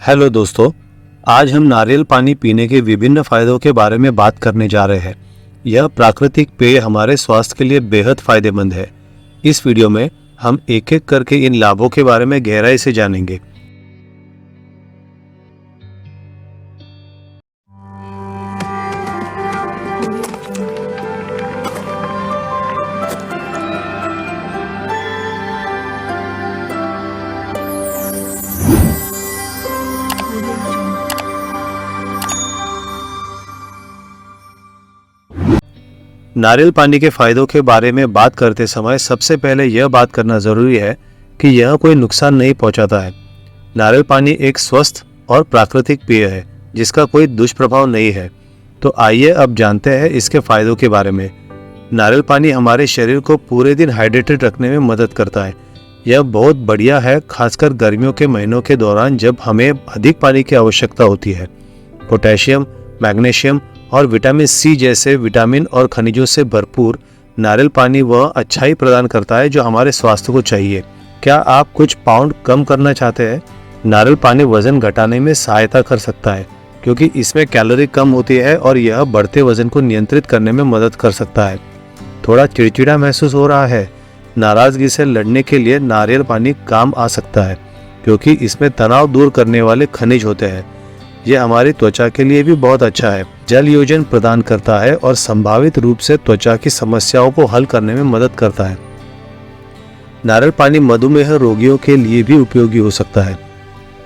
Hello दोस्तों, आज हम नारियल पानी पीने के विभिन्न फायदों के बारे में बात करने जा रहे हैं। यह प्राकृतिक पेय हमारे स्वास्थ्य के लिए बेहद फायदेमंद है। इस वीडियो में हम एक एक करके इन लाभों के बारे में गहराई से जानेंगे। नारियल पानी के फायदों के बारे में बात करते समय सबसे पहले यह बात करना जरूरी है कि यह कोई नुकसान नहीं पहुंचाता है। नारियल पानी एक स्वस्थ और प्राकृतिक पेय है जिसका कोई दुष्प्रभाव नहीं है। तो आइए अब जानते हैं इसके फायदों के बारे में। नारियल पानी हमारे शरीर को पूरे दिन हाइड्रेटेड रखने में मदद करता है। यह बहुत बढ़िया है, खासकर गर्मियों के महीनों के दौरान जब हमें अधिक पानी की आवश्यकता होती है। पोटेशियम, मैग्नीशियम और विटामिन सी जैसे विटामिन और खनिजों से भरपूर नारियल पानी वह अच्छाई प्रदान करता है जो हमारे स्वास्थ्य को चाहिए। क्या आप कुछ पाउंड कम करना चाहते हैं? नारियल पानी वजन घटाने में सहायता कर सकता है क्योंकि इसमें कैलोरी कम होती है और यह बढ़ते वजन को नियंत्रित करने में मदद कर सकता है। थोड़ा चिड़चिड़ा महसूस हो रहा है? नाराजगी से लड़ने के लिए नारियल पानी काम आ सकता है क्योंकि इसमें तनाव दूर करने वाले खनिज होते हैं। यह हमारी त्वचा के लिए भी बहुत अच्छा है। जल योजन प्रदान करता है और संभावित रूप से त्वचा की समस्याओं को हल करने में मदद करता है। नारियल पानी मधुमेह रोगियों के लिए भी उपयोगी हो सकता है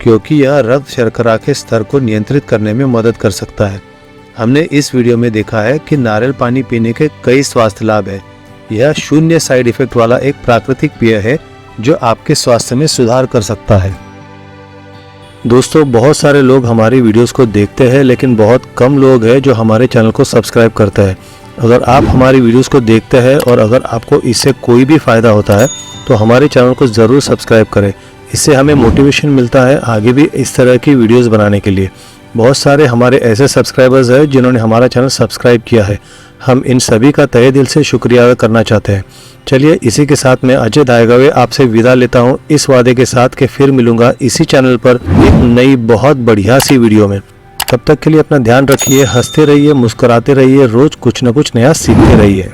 क्योंकि यह रक्त शर्करा के स्तर को नियंत्रित करने में मदद कर सकता है। हमने इस वीडियो में देखा है कि नारियल पानी पीने के कई स्वास्थ्य लाभ है। यह शून्य साइड इफेक्ट वाला एक प्राकृतिक पेय है जो आपके स्वास्थ्य में सुधार कर सकता है। दोस्तों, बहुत सारे लोग हमारी वीडियोस को देखते हैं लेकिन बहुत कम लोग हैं जो हमारे चैनल को सब्सक्राइब करते हैं। अगर आप हमारी वीडियोस को देखते हैं और अगर आपको इससे कोई भी फ़ायदा होता है तो हमारे चैनल को ज़रूर सब्सक्राइब करें। इससे हमें मोटिवेशन मिलता है आगे भी इस तरह की वीडियोस बनाने के लिए। बहुत सारे हमारे ऐसे सब्सक्राइबर्स हैं जिन्होंने हमारा चैनल सब्सक्राइब किया है। हम इन सभी का तहे दिल से शुक्रिया अदा करना चाहते हैं। चलिए, इसी के साथ मैं अजय दायगावे आपसे विदा लेता हूं, इस वादे के साथ कि फिर मिलूंगा इसी चैनल पर एक नई बहुत बढ़िया सी वीडियो में। तब तक के लिए अपना ध्यान रखिए, हंसते रहिए, मुस्कुराते रहिए, रोज कुछ न कुछ नया सीखते रहिए।